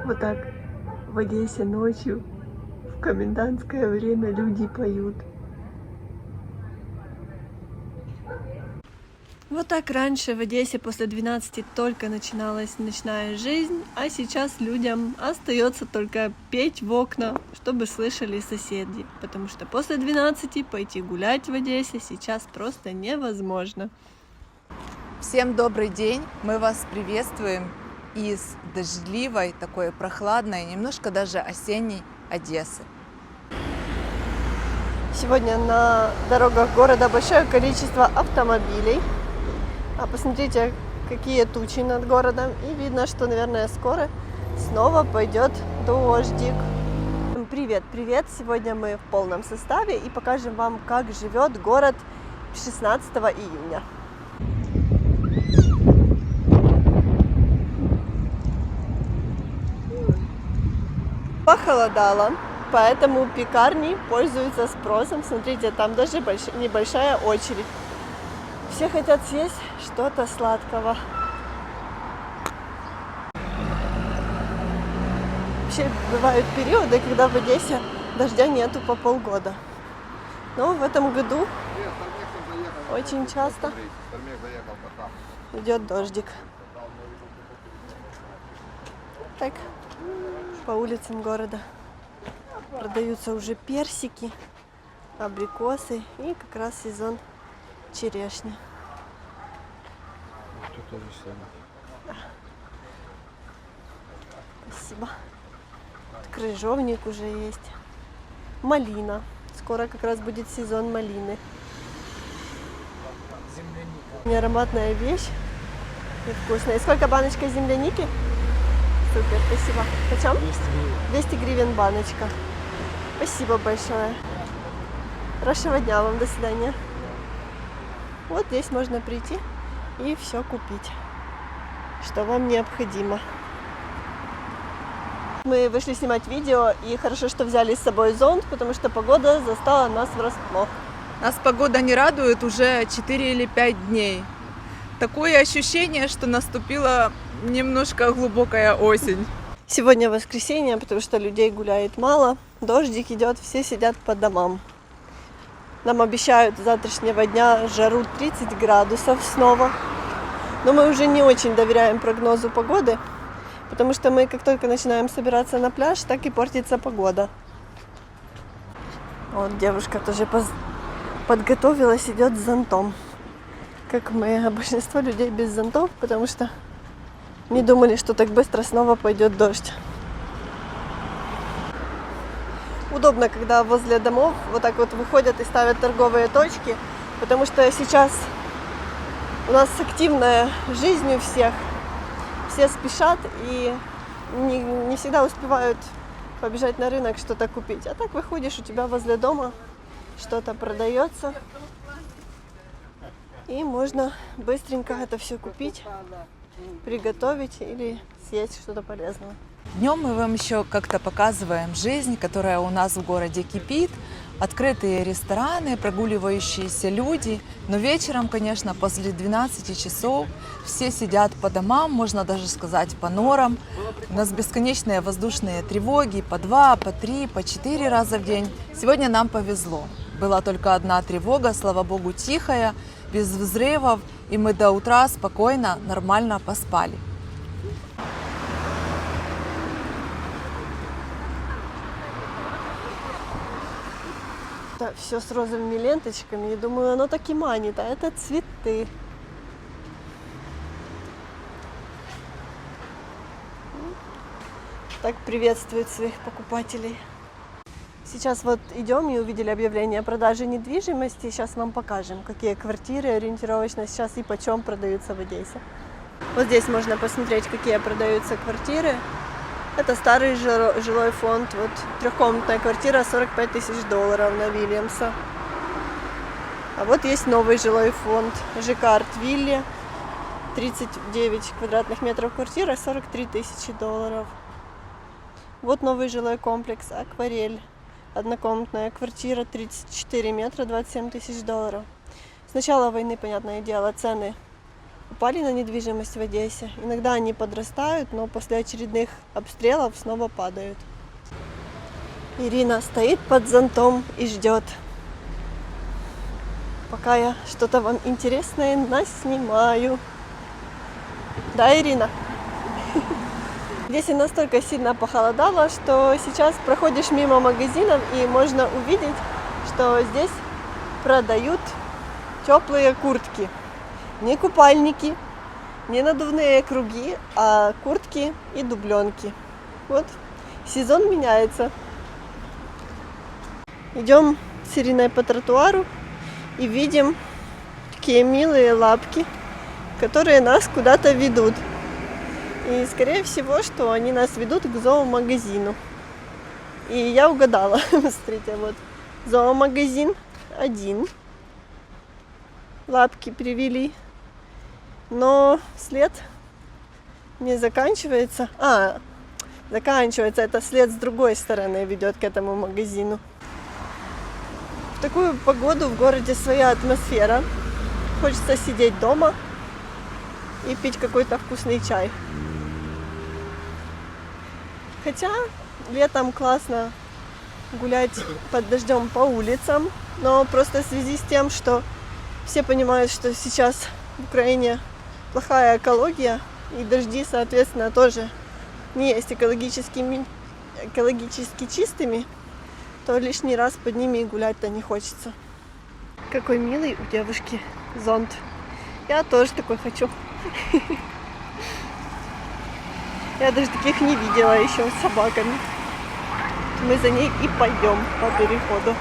Вот так в Одессе ночью в комендантское время люди поют. Вот так раньше в Одессе после 12 только начиналась ночная жизнь, а сейчас людям остается только петь в окна, чтобы слышали соседи, потому что после 12 пойти гулять в Одессе сейчас просто невозможно. Всем добрый день! Мы вас приветствуем из дождливой, такой прохладной, немножко даже осенней Одессы. Сегодня на дорогах города большое количество автомобилей. А посмотрите, какие тучи над городом. И видно, что, наверное, скоро снова пойдет дождик. Привет, привет! Сегодня мы в полном составе и покажем вам, как живет город 16 июня. Похолодало, поэтому пекарни пользуются спросом. Смотрите, там даже небольшая очередь. Все хотят съесть что-то сладкого. Вообще бывают периоды, когда в Одессе дождя нету по полгода. Но в этом году очень часто идет дождик. Так, по улицам города продаются уже персики, абрикосы и как раз сезон черешни. Тут тоже самое. Спасибо. Крыжовник уже есть. Малина. Скоро как раз будет сезон малины. Земляника. Ароматная вещь. И вкусная. И сколько баночка земляники? Супер, спасибо. Почем? 200 гривен. 200 гривен баночка. Спасибо большое. Хорошего дня вам. До свидания. Вот здесь можно прийти и все купить, что вам необходимо. Мы вышли снимать видео, и хорошо, что взяли с собой зонт, потому что погода застала нас врасплох. Нас погода не радует уже 4 или 5 дней. Такое ощущение, что наступила немножко глубокая осень. Сегодня воскресенье, потому что людей гуляет мало, дождик идет, все сидят по домам. Нам обещают с завтрашнего дня жару 30 градусов снова. Но мы уже не очень доверяем прогнозу погоды, потому что мы как только начинаем собираться на пляж, так и портится погода. Вот девушка тоже подготовилась, идет с зонтом. Как мы, а большинство людей без зонтов, потому что не думали, что так быстро снова пойдет дождь. Удобно, когда возле домов вот так вот выходят и ставят торговые точки, потому что сейчас у нас активная жизнь у всех. Все спешат и не всегда успевают побежать на рынок что-то купить. А так выходишь, у тебя возле дома что-то продается. И можно быстренько это все купить, приготовить или съесть что-то полезное. Днем мы вам еще как-то показываем жизнь, которая у нас в городе кипит. Открытые рестораны, прогуливающиеся люди. Но вечером, конечно, после 12 часов все сидят по домам, можно даже сказать по норам. У нас бесконечные воздушные тревоги по 2, по 3, по 4 раза в день. Сегодня нам повезло. Была только одна тревога, слава богу, тихая, без взрывов. И мы до утра спокойно, нормально поспали. Да, все с розовыми ленточками. Я думаю, оно так и манит, а это цветы. Так приветствует своих покупателей. Сейчас вот идем и увидели объявление о продаже недвижимости. Сейчас вам покажем, какие квартиры ориентировочно сейчас и почем продаются в Одессе. Вот здесь можно посмотреть, какие продаются квартиры. Это старый жилой фонд. Вот трехкомнатная квартира, 45 тысяч долларов на Вильямса. А вот есть новый жилой фонд. ЖК Артвилле. 39 квадратных метров квартира, 43 тысячи долларов. Вот новый жилой комплекс Акварель. Однокомнатная квартира, 34 метра, 27 тысяч долларов. С начала войны, понятное дело, цены упали на недвижимость в Одессе. Иногда они подрастают, но после очередных обстрелов снова падают. Ирина стоит под зонтом и ждет, пока я что-то вам интересное наснимаю. Да, Ирина? Здесь настолько сильно похолодало, что сейчас проходишь мимо магазинов и можно увидеть, что здесь продают теплые куртки. Не купальники, не надувные круги, а куртки и дубленки. Вот, сезон меняется. Идем с Ириной по тротуару и видим такие милые лапки, которые нас куда-то ведут. И скорее всего, что они нас ведут к зоомагазину. И я угадала. Смотрите, вот зоомагазин 1. Лапки привели. Но след не заканчивается. Заканчивается. Это след с другой стороны ведет к этому магазину. В такую погоду в городе своя атмосфера. Хочется сидеть дома и пить какой-то вкусный чай. Хотя летом классно гулять под дождем по улицам, но просто в связи с тем, что все понимают, что сейчас в Украине плохая экология, и дожди, соответственно, тоже не есть экологически чистыми, то лишний раз под ними и гулять-то не хочется. Какой милый у девушки зонт. Я тоже такой хочу. Я даже таких не видела еще с собаками. Мы за ней и пойдем по переходу.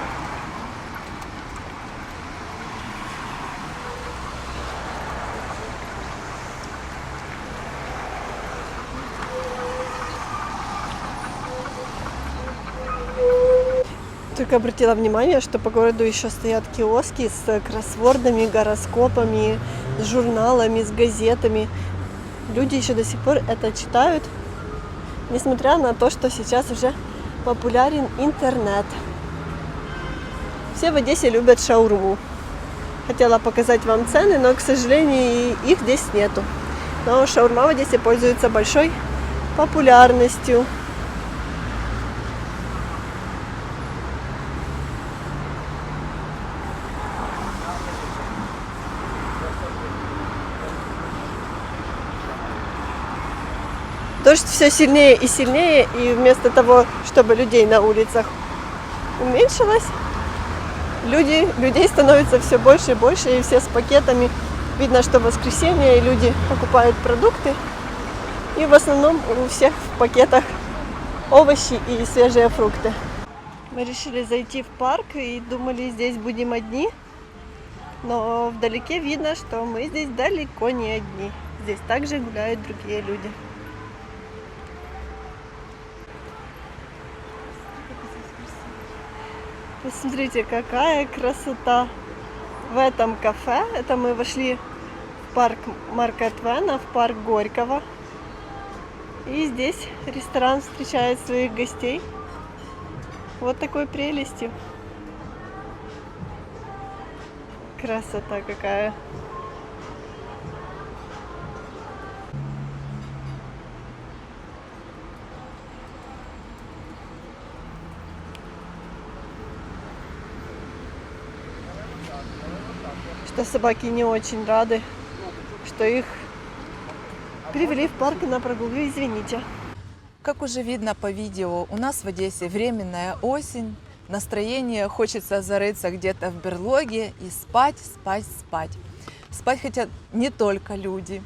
Только обратила внимание, что по городу еще стоят киоски с кроссвордами, гороскопами, с журналами, с газетами. Люди еще до сих пор это читают, несмотря на то, что сейчас уже популярен интернет. Все в Одессе любят шаурму. Хотела показать вам цены, но, к сожалению, их здесь нету. Но шаурма в Одессе пользуется большой популярностью. Дождь все сильнее и сильнее, и вместо того, чтобы людей на улицах уменьшилось, людей становится все больше и больше, и все с пакетами. Видно, что в воскресенье, и люди покупают продукты, и в основном у всех в пакетах овощи и свежие фрукты. Мы решили зайти в парк и думали, здесь будем одни, но вдалеке видно, что мы здесь далеко не одни. Здесь также гуляют другие люди. Посмотрите, какая красота в этом кафе. Это мы вошли в парк Марка Твена, в парк Горького. И здесь ресторан встречает своих гостей вот такой прелестью. Красота какая. Что собаки не очень рады, что их привели в парк на прогулку. Извините. Как уже видно по видео, у нас в Одессе временная осень. Настроение хочется зарыться где-то в берлоге и спать, спать, спать. Спать хотят не только люди.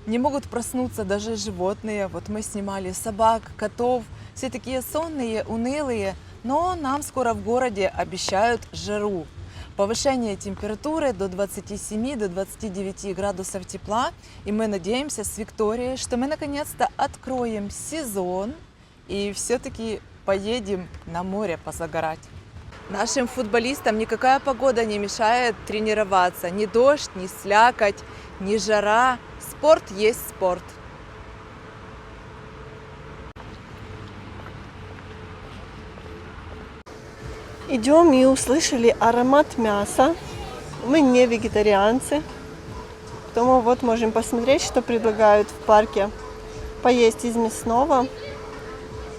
Не могут проснуться даже животные. Вот мы снимали собак, котов. Все такие сонные, унылые. Но нам скоро в городе обещают жару. Повышение температуры до 27-29 градусов тепла. И мы надеемся с Викторией, что мы наконец-то откроем сезон и все-таки поедем на море позагорать. Нашим футболистам никакая погода не мешает тренироваться. Ни дождь, ни слякоть, ни жара. Спорт есть спорт. Идем и услышали аромат мяса. Мы не вегетарианцы, Поэтому вот можем посмотреть, что предлагают в парке. Поесть из мясного.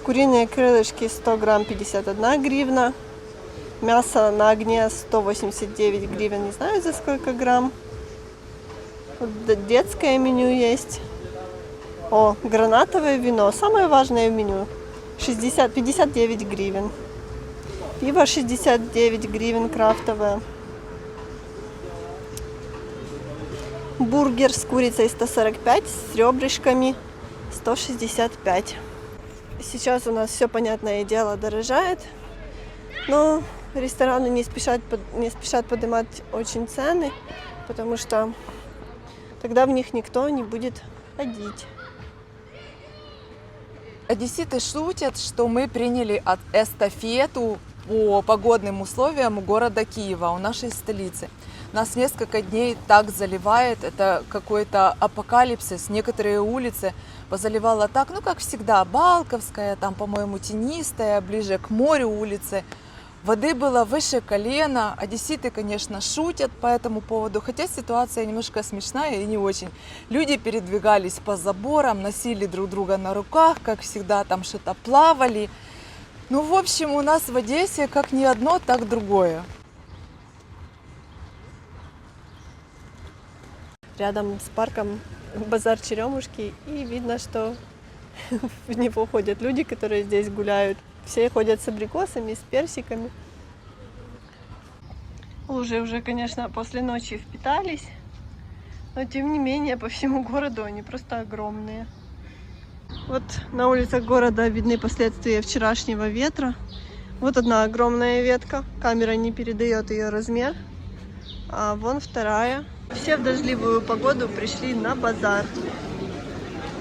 Куриные крылышки 100 грамм 51 гривна. Мясо на огне 189 гривен, не знаю за сколько грамм. Вот детское меню есть. О, гранатовое вино, самое важное в меню. 59 гривен. Пиво 69 гривен крафтовое. Бургер с курицей 145, с ребрышками 165. Сейчас у нас все, понятное дело, дорожает. Но рестораны не спешат поднимать очень цены, потому что тогда в них никто не будет ходить. Одесситы шутят, что мы приняли эстафету по погодным условиям у города Киева, у нашей столицы. Нас несколько дней так заливает, это какой-то апокалипсис. Некоторые улицы позаливало так, ну как всегда, Балковская, там, по-моему, Тенистая, ближе к морю улицы. Воды было выше колена. Одесситы, конечно, шутят по этому поводу, хотя ситуация немножко смешная и не очень. Люди передвигались по заборам, носили друг друга на руках, как всегда, там что-то плавали. Ну, в общем, у нас в Одессе как не одно, так другое. Рядом с парком базар Черемушки, и видно, что в него ходят люди, которые здесь гуляют. Все ходят с абрикосами, с персиками. Уже, конечно, после ночи впитались, но тем не менее по всему городу они просто огромные. Вот на улицах города видны последствия вчерашнего ветра. Вот одна огромная ветка, камера не передает ее размер, а вон вторая. Все в дождливую погоду пришли на базар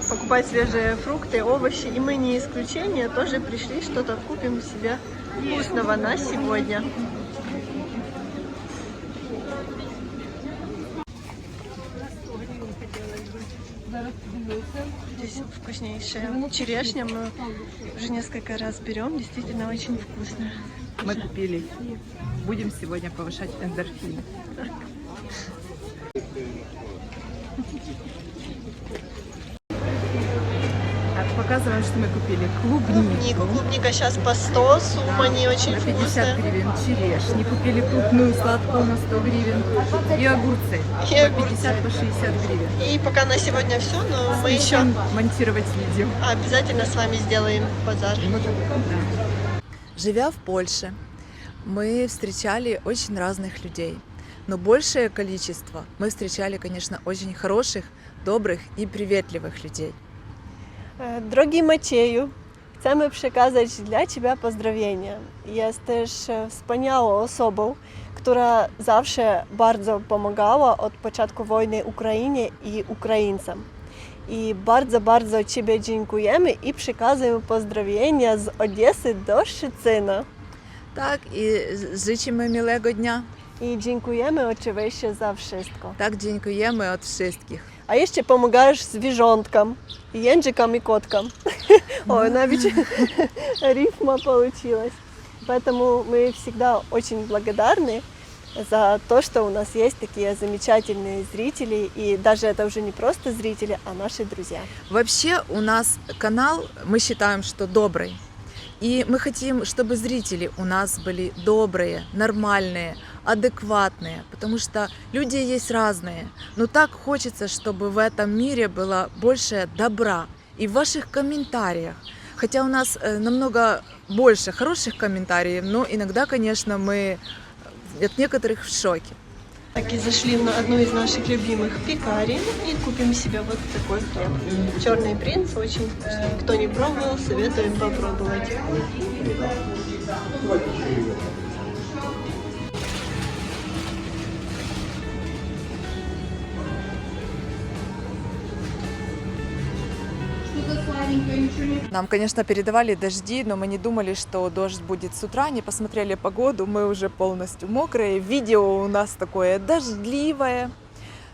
покупать свежие фрукты, овощи, и мы не исключение, тоже пришли, что-то купим себе вкусного на сегодня. Здесь вкуснейшая черешня, мы уже несколько раз берем, действительно очень вкусная. Мы купили. Будем сегодня повышать эндорфины. Так, показываем, что мы купили клубнику. Клубника сейчас по 100, сумма не очень На 50 вкусная. гривен черешни. Купили крупную сладкую на 100 гривен. И огурцы. По 50, по 60 гривен. И пока на сегодня все, но мы еще Начнем монтировать видео. обязательно с вами сделаем базар. Живя в Польше, мы встречали очень разных людей. Но большее количество мы встречали, конечно, очень хороших, добрих і привітливих людей. Drogi Macieju, chcemy przekazać dla Ciebie pozdrowienia. Jesteś wspaniałą osobą, która zawsze bardzo pomagała od początku wojny Ukrainie i Ukraińcom. I bardzo Ciebie dziękujemy i przekazujemy pozdrowienia z Odessy do Szczecina. Так, і życzymy miłego dnia. I dziękujemy oczywiście za wszystko. Так, dziękujemy od wszystkich. A jeszcze pomagasz zwierzątkom, jęczykам и коткам. Ой, навіть рифма получилась. Поэтому мы всегда очень благодарны за то, что у нас есть такие замечательные зрители. И даже это уже не просто зрители, а наши друзья. Вообще у нас канал, мы считаем, что добрый. И мы хотим, чтобы зрители у нас были добрые, нормальные, адекватные, потому что люди есть разные. Но так хочется, чтобы в этом мире было больше добра. И в ваших комментариях, хотя у нас намного больше хороших комментариев, но иногда, конечно, мы от некоторых в шоке. Так и зашли на одну из наших любимых пекарен и купим себе вот такой хлеб. Черный принц, очень вкусный. Кто не пробовал, советуем попробовать. Нам, конечно, передавали дожди, но мы не думали, что дождь будет с утра, не посмотрели погоду, мы уже полностью мокрые. Видео у нас такое дождливое.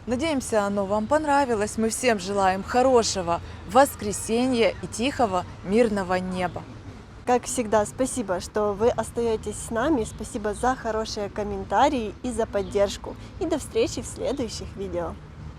Надеемся, оно вам понравилось. Мы всем желаем хорошего воскресенья и тихого мирного неба. Как всегда, спасибо, что вы остаетесь с нами. Спасибо за хорошие комментарии и за поддержку. И до встречи в следующих видео.